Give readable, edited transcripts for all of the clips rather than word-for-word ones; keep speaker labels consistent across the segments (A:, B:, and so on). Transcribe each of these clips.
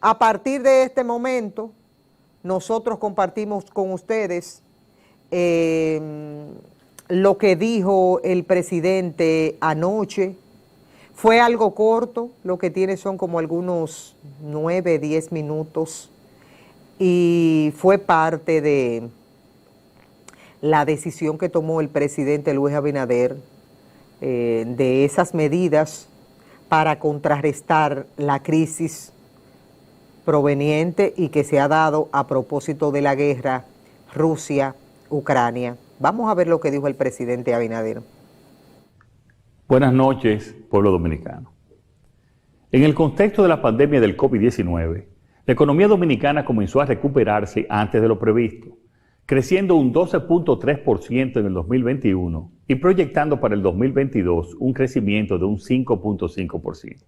A: A partir de este momento, nosotros compartimos con ustedes lo que dijo el presidente anoche. Fue algo corto, lo que tiene son como algunos 9, 10 minutos y fue parte de la decisión que tomó el presidente Luis Abinader de esas medidas para contrarrestar la crisis proveniente y que se ha dado a propósito de la guerra Rusia-Ucrania. Vamos a ver lo que dijo el presidente Abinader.
B: Buenas noches, pueblo dominicano. En el contexto de la pandemia del COVID-19, la economía dominicana comenzó a recuperarse antes de lo previsto, creciendo un 12.3% en el 2021 y proyectando para el 2022 un crecimiento de un 5.5%.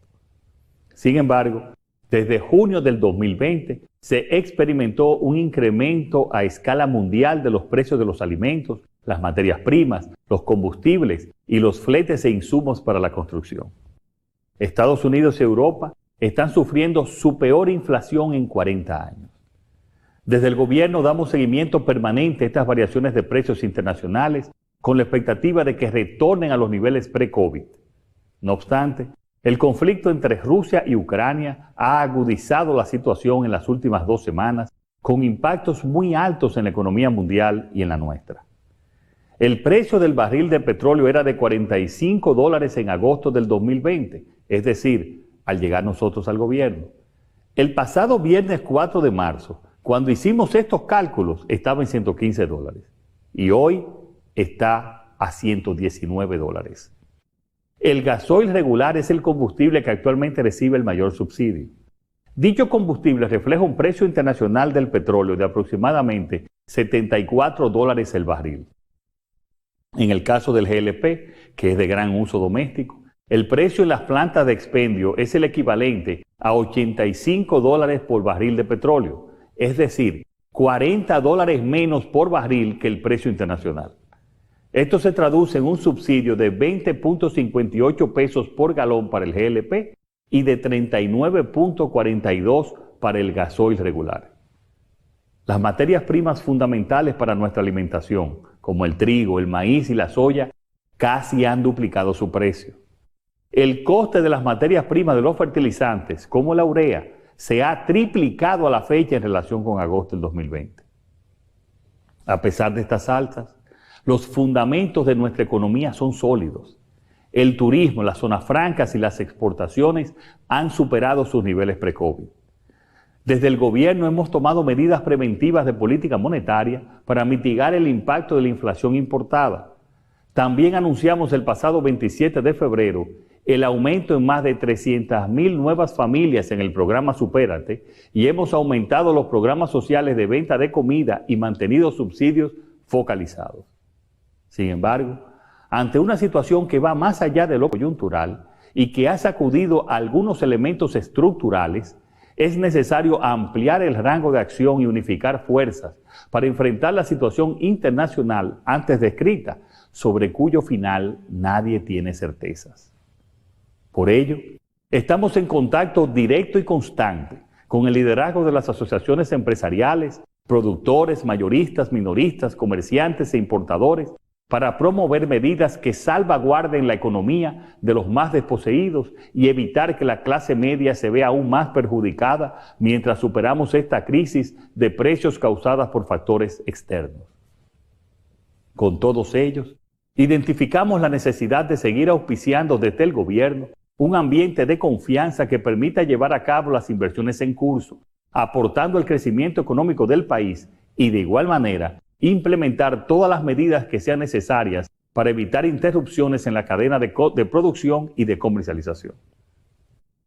B: Sin embargo, desde junio del 2020 se experimentó un incremento a escala mundial de los precios de los alimentos, las materias primas, los combustibles y los fletes e insumos para la construcción. Estados Unidos y Europa están sufriendo su peor inflación en 40 años. Desde el gobierno damos seguimiento permanente a estas variaciones de precios internacionales con la expectativa de que retornen a los niveles pre-COVID. No obstante, el conflicto entre Rusia y Ucrania ha agudizado la situación en las últimas 2 semanas, con impactos muy altos en la economía mundial y en la nuestra. El precio del barril de petróleo era de $45 en agosto del 2020, es decir, al llegar nosotros al gobierno. El pasado viernes 4 de marzo, cuando hicimos estos cálculos, estaba en $115 y hoy está a $119. El gasoil regular es el combustible que actualmente recibe el mayor subsidio. Dicho combustible refleja un precio internacional del petróleo de aproximadamente $74 el barril. En el caso del GLP, que es de gran uso doméstico, el precio en las plantas de expendio es el equivalente a $85 por barril de petróleo, es decir, $40 menos por barril que el precio internacional. Esto se traduce en un subsidio de 20.58 pesos por galón para el GLP y de 39.42 para el gasoil regular. Las materias primas fundamentales para nuestra alimentación, como el trigo, el maíz y la soya, casi han duplicado su precio. El coste de las materias primas de los fertilizantes, como la urea, se ha triplicado a la fecha en relación con agosto del 2020. A pesar de estas alzas, los fundamentos de nuestra economía son sólidos. El turismo, las zonas francas y las exportaciones han superado sus niveles pre-COVID. Desde el gobierno hemos tomado medidas preventivas de política monetaria para mitigar el impacto de la inflación importada. También anunciamos el pasado 27 de febrero el aumento en más de 300,000 nuevas familias en el programa Supérate y hemos aumentado los programas sociales de venta de comida y mantenido subsidios focalizados. Sin embargo, ante una situación que va más allá de lo coyuntural y que ha sacudido algunos elementos estructurales, es necesario ampliar el rango de acción y unificar fuerzas para enfrentar la situación internacional antes descrita, sobre cuyo final nadie tiene certezas. Por ello, estamos en contacto directo y constante con el liderazgo de las asociaciones empresariales, productores, mayoristas, minoristas, comerciantes e importadores, para promover medidas que salvaguarden la economía de los más desposeídos y evitar que la clase media se vea aún más perjudicada mientras superamos esta crisis de precios causadas por factores externos. Con todos ellos, identificamos la necesidad de seguir auspiciando desde el gobierno un ambiente de confianza que permita llevar a cabo las inversiones en curso, aportando el crecimiento económico del país y de igual manera implementar todas las medidas que sean necesarias para evitar interrupciones en la cadena de producción y de comercialización.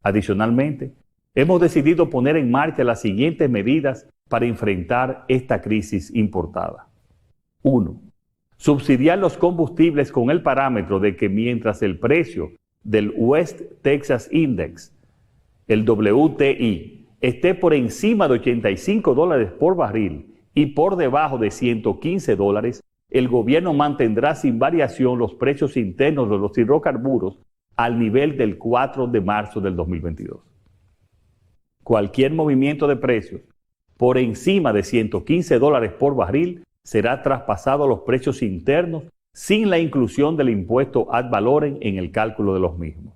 B: Adicionalmente, hemos decidido poner en marcha las siguientes medidas para enfrentar esta crisis importada. 1. Subsidiar los combustibles con el parámetro de que mientras el precio del West Texas Index, el WTI, esté por encima de $85 por barril y por debajo de $115, el gobierno mantendrá sin variación los precios internos de los hidrocarburos al nivel del 4 de marzo del 2022. cualquier movimiento de precios por encima de $115 por barril será traspasado a los precios internos sin la inclusión del impuesto ad valorem en el cálculo de los mismos.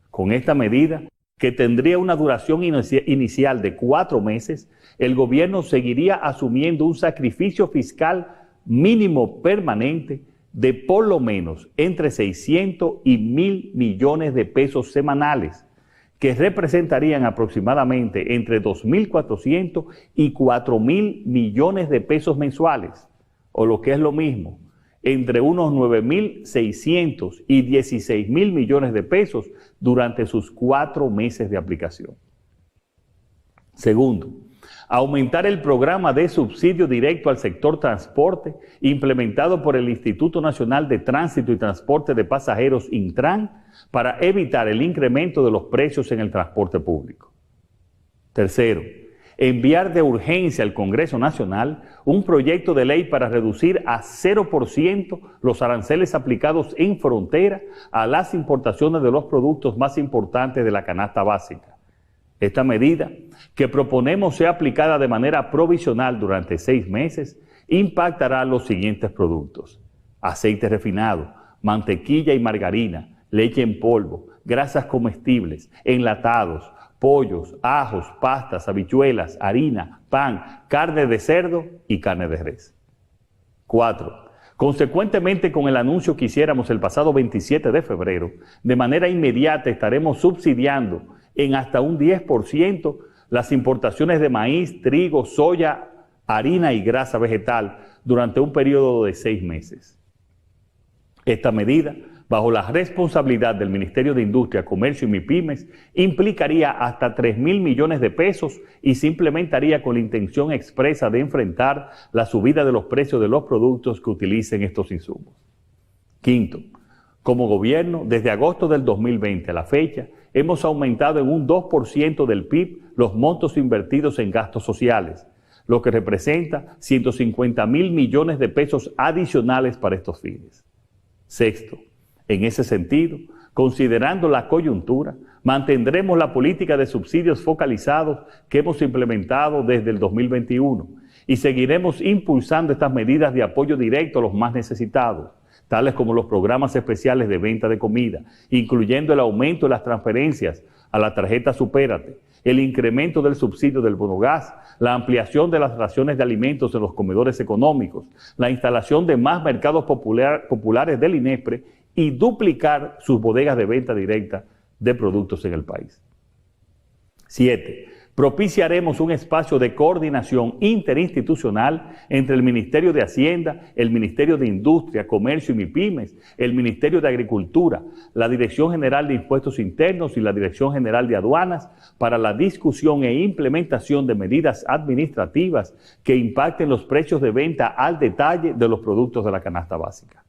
B: Con esta medida, que tendría una duración inicial de 4 meses, el gobierno seguiría asumiendo un sacrificio fiscal mínimo permanente de por lo menos entre 600 y 1.000 millones de pesos semanales, que representarían aproximadamente entre 2.400 y 4.000 millones de pesos mensuales, o lo que es lo mismo, entre unos 9.600 y 16.000 millones de pesos durante sus 4 meses de aplicación. Segundo, aumentar el programa de subsidio directo al sector transporte implementado por el Instituto Nacional de Tránsito y Transporte de Pasajeros, Intran, para evitar el incremento de los precios en el transporte público. Tercero, enviar de urgencia al Congreso Nacional un proyecto de ley para reducir a 0% los aranceles aplicados en frontera a las importaciones de los productos más importantes de la canasta básica. Esta medida, que proponemos sea aplicada de manera provisional durante 6 meses, impactará los siguientes productos: aceite refinado, mantequilla y margarina, leche en polvo, grasas comestibles, enlatados, pollos, ajos, pastas, habichuelas, harina, pan, carne de cerdo y carne de res. 4. Consecuentemente, con el anuncio que hiciéramos el pasado 27 de febrero, de manera inmediata estaremos subsidiando en hasta un 10% las importaciones de maíz, trigo, soya, harina y grasa vegetal durante un periodo de 6 meses. Esta medida, bajo la responsabilidad del Ministerio de Industria, Comercio y MIPYMES, implicaría hasta 3.000 millones de pesos y se implementaría con la intención expresa de enfrentar la subida de los precios de los productos que utilicen estos insumos. Quinto, como gobierno, desde agosto del 2020 a la fecha, hemos aumentado en un 2% del PIB los montos invertidos en gastos sociales, lo que representa 150.000 millones de pesos adicionales para estos fines. Sexto, en ese sentido, considerando la coyuntura, mantendremos la política de subsidios focalizados que hemos implementado desde el 2021 y seguiremos impulsando estas medidas de apoyo directo a los más necesitados, tales como los programas especiales de venta de comida, incluyendo el aumento de las transferencias a la tarjeta Supérate, el incremento del subsidio del bono gas, la ampliación de las raciones de alimentos en los comedores económicos, la instalación de más mercados populares del INEPRE y duplicar sus bodegas de venta directa de productos en el país. 7. Propiciaremos un espacio de coordinación interinstitucional entre el Ministerio de Hacienda, el Ministerio de Industria, Comercio y MIPYMES, el Ministerio de Agricultura, la Dirección General de Impuestos Internos y la Dirección General de Aduanas para la discusión e implementación de medidas administrativas que impacten los precios de venta al detalle de los productos de la canasta básica.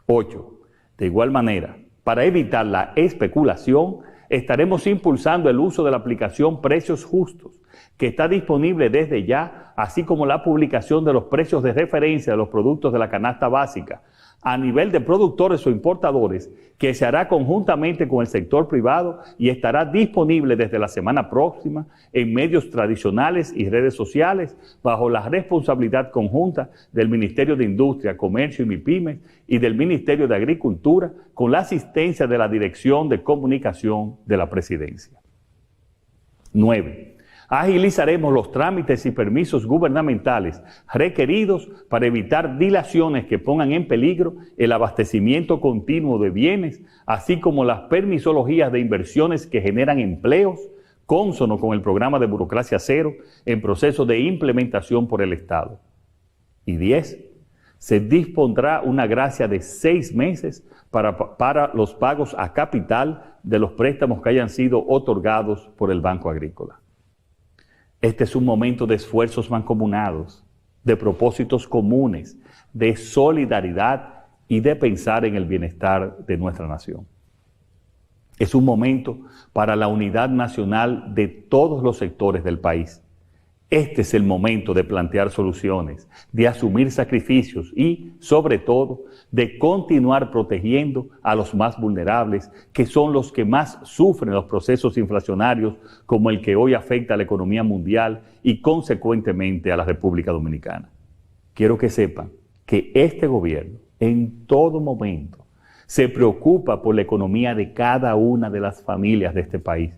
B: 8. De igual manera, para evitar la especulación, estaremos impulsando el uso de la aplicación Precios Justos, que está disponible desde ya, así como la publicación de los precios de referencia de los productos de la canasta básica a nivel de productores o importadores, que se hará conjuntamente con el sector privado y estará disponible desde la semana próxima en medios tradicionales y redes sociales bajo la responsabilidad conjunta del Ministerio de Industria, Comercio y MIPYMES y del Ministerio de Agricultura, con la asistencia de la Dirección de Comunicación de la Presidencia. 9. Agilizaremos los trámites y permisos gubernamentales requeridos para evitar dilaciones que pongan en peligro el abastecimiento continuo de bienes, así como las permisologías de inversiones que generan empleos, cónsono con el programa de burocracia cero en proceso de implementación por el Estado. Y 10. Se dispondrá una gracia de 6 meses para los pagos a capital de los préstamos que hayan sido otorgados por el Banco Agrícola. Este es un momento de esfuerzos mancomunados, de propósitos comunes, de solidaridad y de pensar en el bienestar de nuestra nación. Es un momento para la unidad nacional de todos los sectores del país Este es el momento de plantear soluciones, de asumir sacrificios y, sobre todo, de continuar protegiendo a los más vulnerables, que son los que más sufren los procesos inflacionarios como el que hoy afecta a la economía mundial y, consecuentemente, a la República Dominicana. Quiero que sepan que este gobierno, en todo momento, se preocupa por la economía de cada una de las familias de este país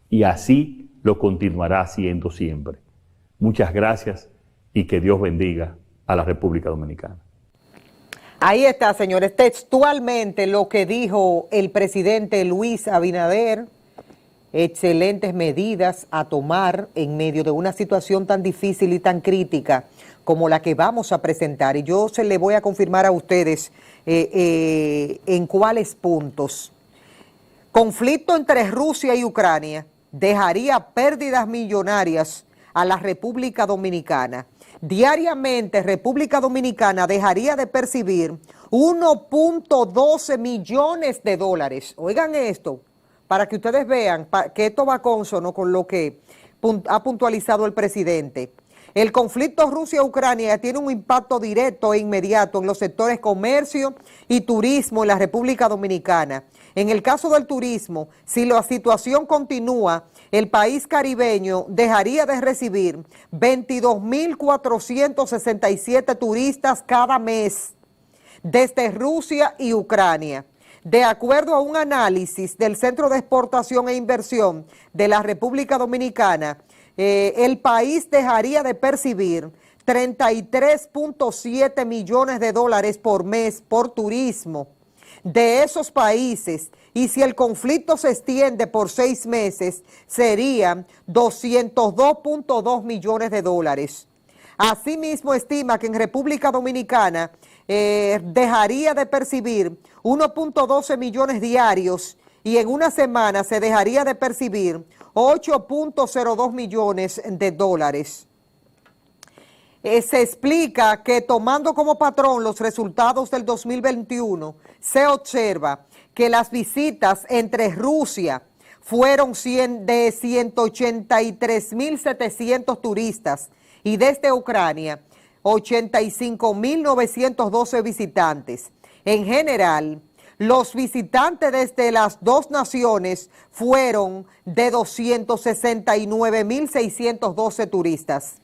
B: y así lo continuará haciendo siempre. Muchas gracias y que Dios bendiga a la República Dominicana.
A: Ahí está, señores, textualmente lo que dijo el presidente Luis Abinader. Excelentes medidas a tomar en medio de una situación tan difícil y tan crítica como la que vamos a presentar. Y yo se le voy a confirmar a ustedes en cuáles puntos. Conflicto entre Rusia y Ucrania dejaría pérdidas millonarias a la República Dominicana. Diariamente, República Dominicana dejaría de percibir 1.12 millones de dólares. Oigan esto, para que ustedes vean que esto va consono con lo que ha puntualizado el presidente. El conflicto Rusia-Ucrania tiene un impacto directo e inmediato en los sectores comercio y turismo en la República Dominicana. En el caso del turismo, si la situación continúa, el país caribeño dejaría de recibir 22.467 turistas cada mes desde Rusia y Ucrania. De acuerdo a un análisis del Centro de Exportación e Inversión de la República Dominicana, el país dejaría de percibir 33.7 millones de dólares por mes por turismo de esos países, y si el conflicto se extiende por 6 meses, serían 202.2 millones de dólares. Asimismo, estima que en República Dominicana dejaría de percibir 1.12 millones diarios y en una semana se dejaría de percibir 8.02 millones de dólares. Se explica que tomando como patrón los resultados del 2021, se observa que las visitas entre Rusia fueron de 183.700 turistas y desde Ucrania 85.912 visitantes. En general, los visitantes desde las dos naciones fueron de 269.612 turistas.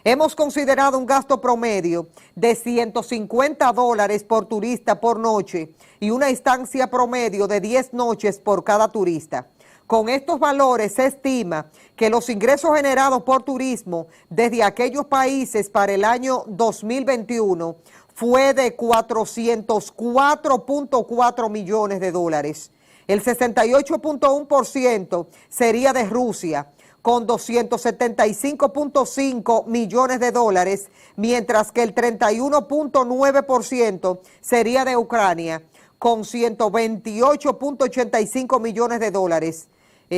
A: Hemos considerado un gasto promedio de $150 por turista por noche y una estancia promedio de 10 noches por cada turista. Con estos valores se estima que los ingresos generados por turismo desde aquellos países para el año 2021 fue de 404.4 millones de dólares. El 68.1% sería de Rusia, con 275.5 millones de dólares, mientras que el 31.9% sería de Ucrania, con 128.85 millones de dólares,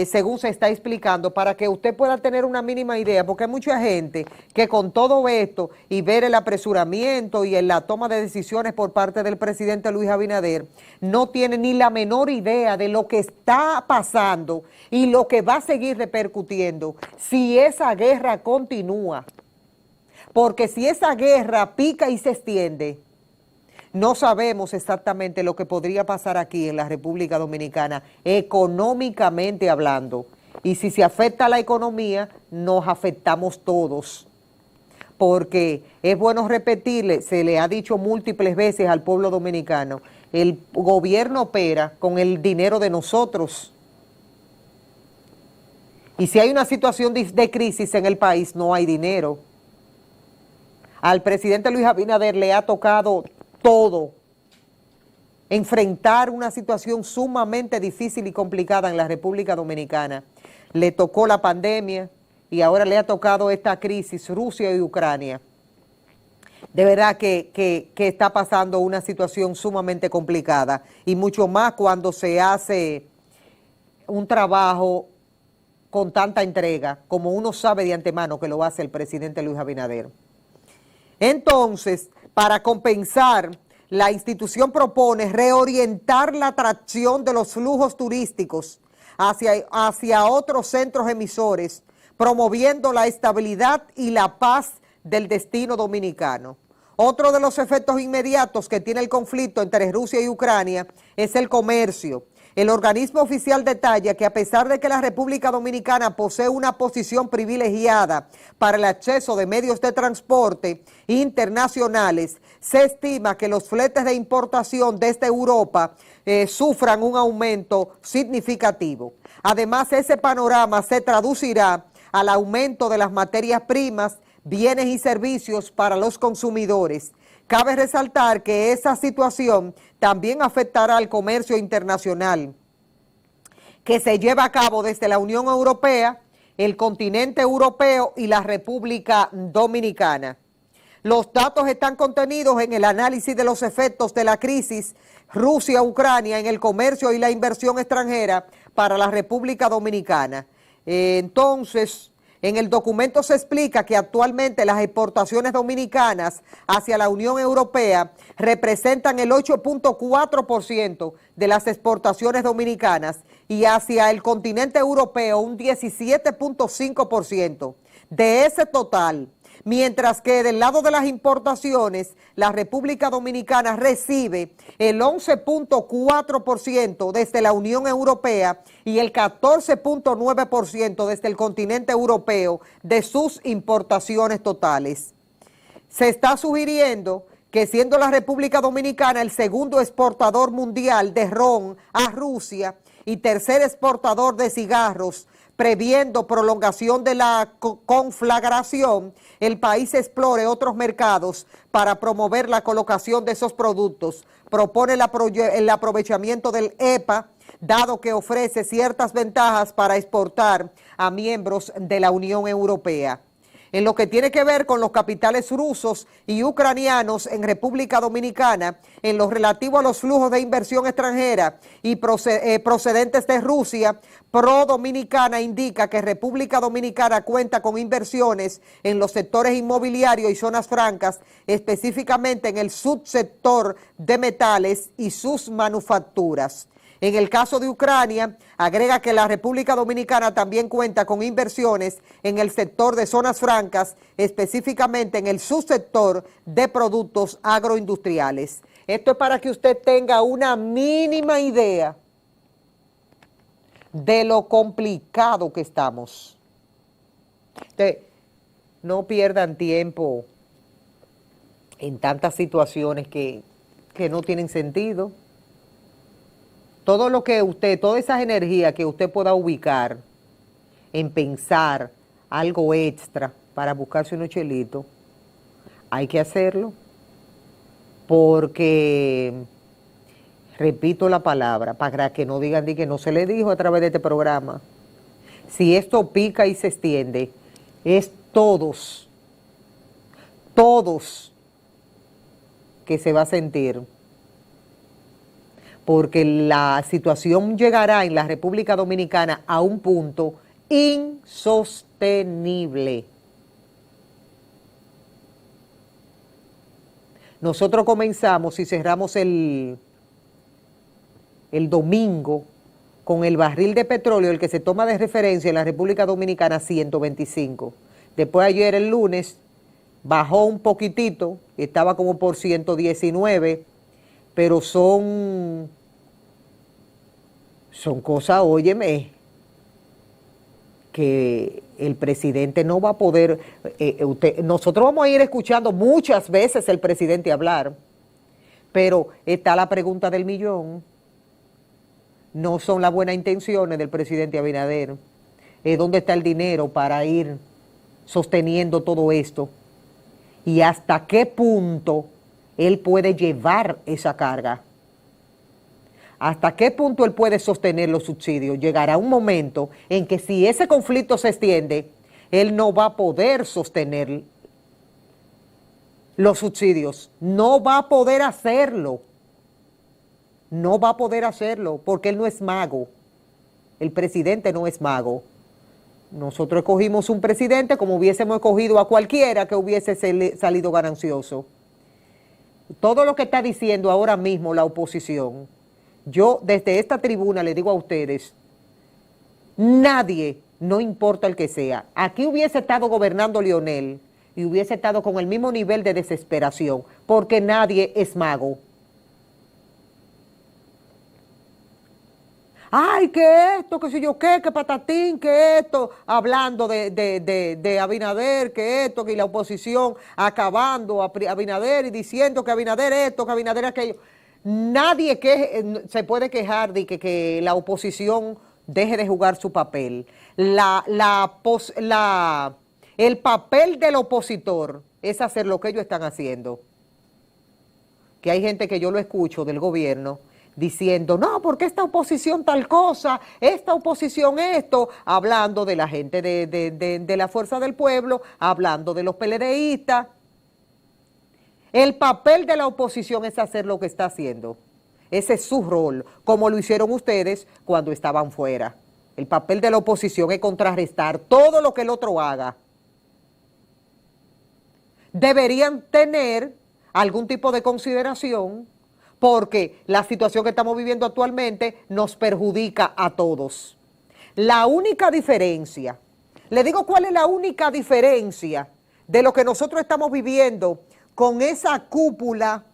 A: según se está explicando, para que usted pueda tener una mínima idea, porque hay mucha gente que con todo esto y ver el apresuramiento y en la toma de decisiones por parte del presidente Luis Abinader, no tiene ni la menor idea de lo que está pasando y lo que va a seguir repercutiendo si esa guerra continúa. Porque si esa guerra pica y se extiende, no sabemos exactamente lo que podría pasar aquí en la República Dominicana, económicamente hablando. Y si se afecta a la economía, nos afectamos todos. Porque es bueno repetirle, se le ha dicho múltiples veces al pueblo dominicano, el gobierno opera con el dinero de nosotros. Y si hay una situación de crisis en el país, no hay dinero. Al presidente Luis Abinader le ha tocado todo, enfrentar una situación sumamente difícil y complicada en la República Dominicana. Le tocó la pandemia y ahora le ha tocado esta crisis, Rusia y Ucrania. De verdad que está pasando una situación sumamente complicada, y mucho más cuando se hace un trabajo con tanta entrega, como uno sabe de antemano que lo hace el presidente Luis Abinader. Entonces, para compensar, la institución propone reorientar la atracción de los flujos turísticos hacia otros centros emisores, promoviendo la estabilidad y la paz del destino dominicano. Otro de los efectos inmediatos que tiene el conflicto entre Rusia y Ucrania es el comercio. El organismo oficial detalla que a pesar de que la República Dominicana posee una posición privilegiada para el acceso de medios de transporte internacionales, se estima que los fletes de importación desde Europa sufran un aumento significativo. Además, ese panorama se traducirá al aumento de las materias primas, bienes y servicios para los consumidores. Cabe resaltar que esa situación también afectará al comercio internacional que se lleva a cabo desde la Unión Europea, el continente europeo y la República Dominicana. Los datos están contenidos en el análisis de los efectos de la crisis Rusia-Ucrania en el comercio y la inversión extranjera para la República Dominicana. Entonces, en el documento se explica que actualmente las exportaciones dominicanas hacia la Unión Europea representan el 8.4% de las exportaciones dominicanas y hacia el continente europeo un 17.5% de ese total. Mientras que del lado de las importaciones, la República Dominicana recibe el 11.4% desde la Unión Europea y el 14.9% desde el continente europeo de sus importaciones totales. Se está sugiriendo que siendo la República Dominicana el segundo exportador mundial de ron a Rusia y tercer exportador de cigarros, previendo prolongación de la conflagración, el país explore otros mercados para promover la colocación de esos productos. Propone el aprovechamiento del EPA, dado que ofrece ciertas ventajas para exportar a miembros de la Unión Europea. En lo que tiene que ver con los capitales rusos y ucranianos en República Dominicana, en lo relativo a los flujos de inversión extranjera y procedentes de Rusia, Pro Dominicana indica que República Dominicana cuenta con inversiones en los sectores inmobiliarios y zonas francas, específicamente en el subsector de metales y sus manufacturas. En el caso de Ucrania, agrega que la República Dominicana también cuenta con inversiones en el sector de zonas francas, específicamente en el subsector de productos agroindustriales. Esto es para que usted tenga una mínima idea de lo complicado que estamos. Entonces, no pierdan tiempo en tantas situaciones que no tienen sentido. Todo lo que usted, todas esas energías que usted pueda ubicar en pensar algo extra para buscarse unos chelitos, hay que hacerlo, porque, repito la palabra, para que no digan que no se le dijo a través de este programa, si esto pica y se extiende, es todos que se va a sentir, porque la situación llegará en la República Dominicana a un punto insostenible. Nosotros comenzamos y cerramos el domingo con el barril de petróleo, el que se toma de referencia en la República Dominicana, 125. Después ayer, el lunes, bajó un poquitito, estaba como por 119, pero son cosas, óyeme, que el presidente no va a poder, nosotros vamos a ir escuchando muchas veces el presidente hablar, pero está la pregunta del millón. No son las buenas intenciones del presidente Abinader. ¿Dónde está el dinero para ir sosteniendo todo esto? ¿Y hasta qué punto él puede llevar esa carga? ¿Hasta qué punto él puede sostener los subsidios? Llegará un momento en que si ese conflicto se extiende, él no va a poder sostener los subsidios. No va a poder hacerlo. No va a poder hacerlo porque él no es mago. El presidente no es mago. Nosotros escogimos un presidente como hubiésemos escogido a cualquiera que hubiese salido ganancioso. Todo lo que está diciendo ahora mismo la oposición, yo desde esta tribuna le digo a ustedes, nadie no importa el que sea. Aquí hubiese estado gobernando Leonel y hubiese estado con el mismo nivel de desesperación, porque nadie es mago. Ay, que esto, que sé yo qué, que patatín, que esto, hablando de Abinader, que esto, que la oposición acabando a Abinader y diciendo que Abinader esto, que Abinader aquello. Nadie se puede quejar de que la oposición deje de jugar su papel. El papel del opositor es hacer lo que ellos están haciendo. Que hay gente que yo lo escucho del gobierno diciendo, no, porque esta oposición tal cosa, esta oposición esto, hablando de la gente de la Fuerza del Pueblo, hablando de los PLDistas. El papel de la oposición es hacer lo que está haciendo. Ese es su rol, como lo hicieron ustedes cuando estaban fuera. El papel de la oposición es contrarrestar todo lo que el otro haga. Deberían tener algún tipo de consideración porque la situación que estamos viviendo actualmente nos perjudica a todos. La única diferencia, le digo cuál es la única diferencia de lo que nosotros estamos viviendo con esa cúpula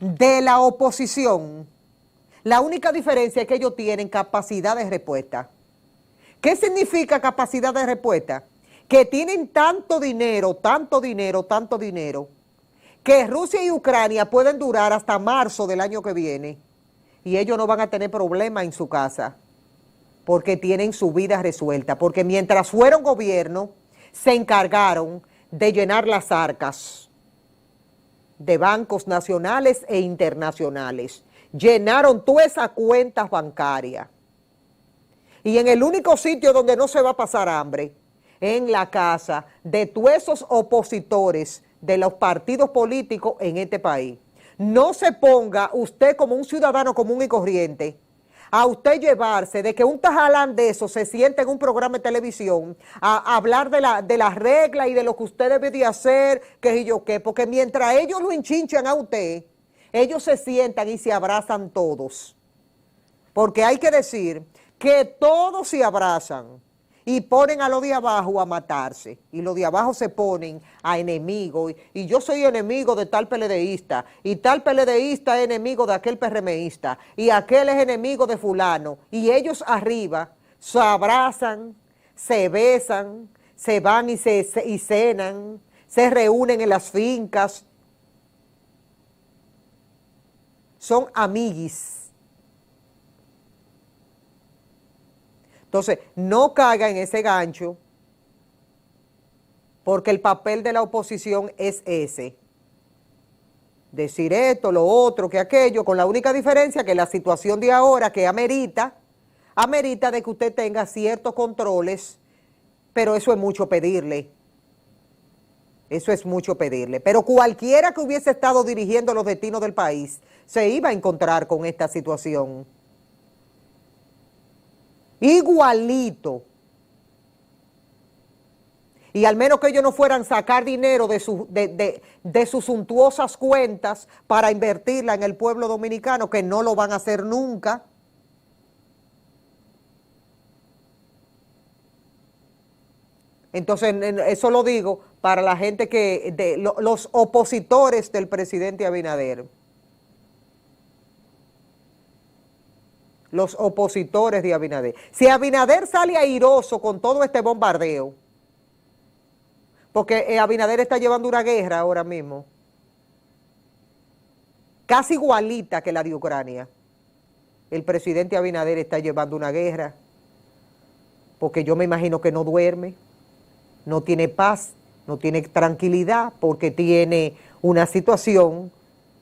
A: de la oposición. La única diferencia es que ellos tienen capacidad de respuesta. ¿Qué significa capacidad de respuesta? Que tienen tanto dinero, que Rusia y Ucrania pueden durar hasta marzo del año que viene y ellos no van a tener problema en su casa porque tienen su vida resuelta, porque mientras fueron gobierno se encargaron de llenar las arcas de bancos nacionales e internacionales, llenaron todas esas cuentas bancarias y en el único sitio donde no se va a pasar hambre, en la casa de todos esos opositores de los partidos políticos en este país. No se ponga usted como un ciudadano común y corriente a usted llevarse de que un tajalán de eso se siente en un programa de televisión a hablar de las reglas y de lo que usted debe de hacer, que y yo qué, porque mientras ellos lo enchinchan a usted, ellos se sientan y se abrazan todos. Porque hay que decir que todos se abrazan y ponen a los de abajo a matarse, y los de abajo se ponen a enemigos, y yo soy enemigo de tal PLDista, y tal PLDista es enemigo de aquel PRMista, y aquel es enemigo de fulano, y ellos arriba se abrazan, se besan, se van y cenan, se reúnen en las fincas, son amiguis. Entonces, no caiga en ese gancho, porque el papel de la oposición es ese. Decir esto, lo otro, que aquello, con la única diferencia que la situación de ahora que amerita de que usted tenga ciertos controles, pero eso es mucho pedirle. Eso es mucho pedirle. Pero cualquiera que hubiese estado dirigiendo los destinos del país se iba a encontrar con esta situación. Igualito. Y al menos que ellos no fueran a sacar dinero de sus suntuosas cuentas para invertirla en el pueblo dominicano, que no lo van a hacer nunca. Entonces, eso lo digo para la gente los opositores del presidente Abinader. Los opositores de Abinader. Si Abinader sale airoso con todo este bombardeo, porque Abinader está llevando una guerra ahora mismo, casi igualita que la de Ucrania. El presidente Abinader está llevando una guerra, porque yo me imagino que no duerme, no tiene paz, no tiene tranquilidad, porque tiene una situación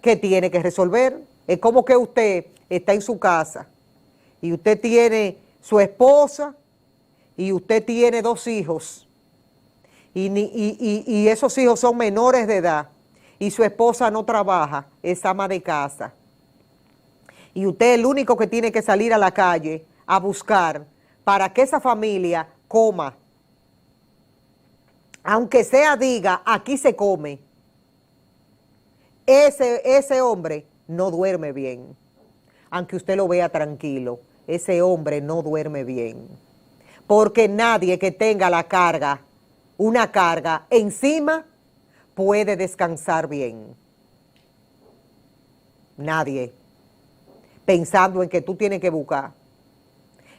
A: que tiene que resolver. Es como que usted está en su casa, y usted tiene su esposa y usted tiene 2 hijos y esos hijos son menores de edad y su esposa no trabaja, es ama de casa. Y usted es el único que tiene que salir a la calle a buscar para que esa familia coma. Aunque sea diga, aquí se come. Ese hombre no duerme bien, aunque usted lo vea tranquilo. Ese hombre no duerme bien, porque nadie que tenga la carga, una carga encima, puede descansar bien. Nadie. Pensando en que tú tienes que buscar,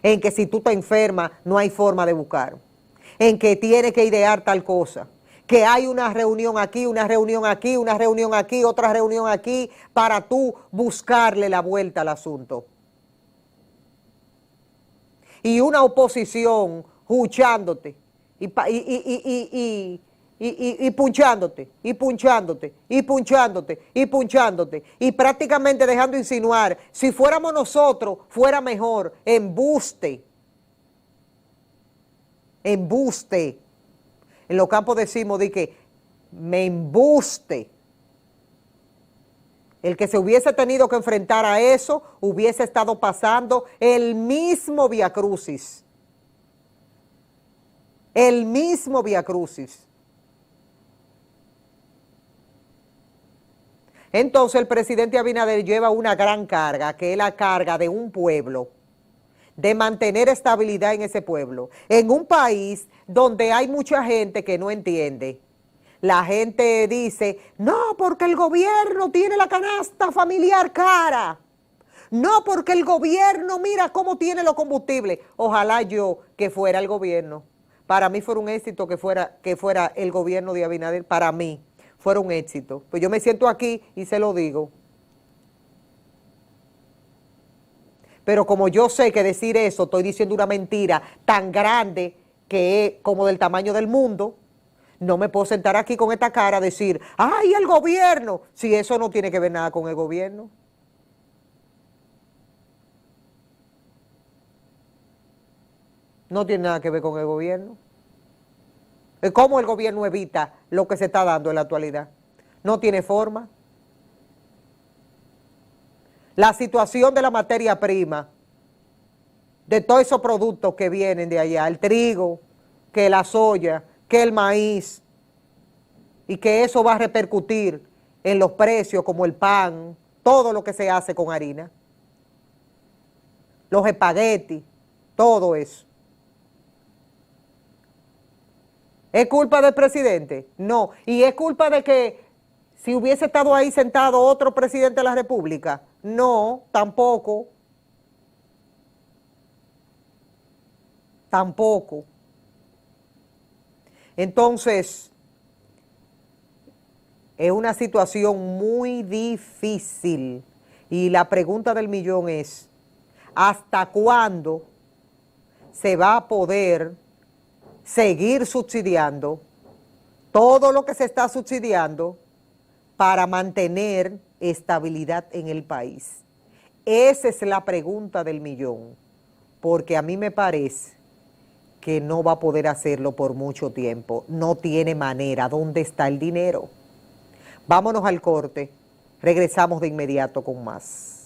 A: en que si tú te enfermas no hay forma de buscar, en que tienes que idear tal cosa, que hay una reunión aquí, una reunión aquí, una reunión aquí, otra reunión aquí, para tú buscarle la vuelta al asunto. Y una oposición juchándote y punchándote, y punchándote, y punchándote, y punchándote, y prácticamente dejando insinuar, si fuéramos nosotros, fuera mejor. Embuste. Embuste. En los campos decimos de que me embuste. El que se hubiese tenido que enfrentar a eso, hubiese estado pasando el mismo viacrucis. El mismo viacrucis. Entonces el presidente Abinader lleva una gran carga, que es la carga de un pueblo, de mantener estabilidad en ese pueblo, en un país donde hay mucha gente que no entiende. La gente dice, no, porque el gobierno tiene la canasta familiar cara. No, porque el gobierno mira cómo tiene los combustibles. Ojalá yo que fuera el gobierno. Para mí fuera un éxito que fuera el gobierno de Abinader, para mí fuera un éxito. Pues yo me siento aquí y se lo digo. Pero como yo sé que decir eso, estoy diciendo una mentira tan grande que es como del tamaño del mundo, no me puedo sentar aquí con esta cara a decir, ¡ay, el gobierno! Si eso no tiene que ver nada con el gobierno. No tiene nada que ver con el gobierno. ¿Cómo el gobierno evita lo que se está dando en la actualidad? No tiene forma. La situación de la materia prima, de todos esos productos que vienen de allá, el trigo, que la soya, que el maíz, y que eso va a repercutir en los precios como el pan, todo lo que se hace con harina, los espaguetis, todo eso. ¿Es culpa del presidente? No. ¿Y es culpa de que si hubiese estado ahí sentado otro presidente de la República? No, tampoco. Tampoco. Entonces, es una situación muy difícil. Y la pregunta del millón es, ¿hasta cuándo se va a poder seguir subsidiando todo lo que se está subsidiando para mantener estabilidad en el país? Esa es la pregunta del millón, porque a mí me parece que no va a poder hacerlo por mucho tiempo. No tiene manera. ¿Dónde está el dinero? Vámonos al corte. Regresamos de inmediato con más.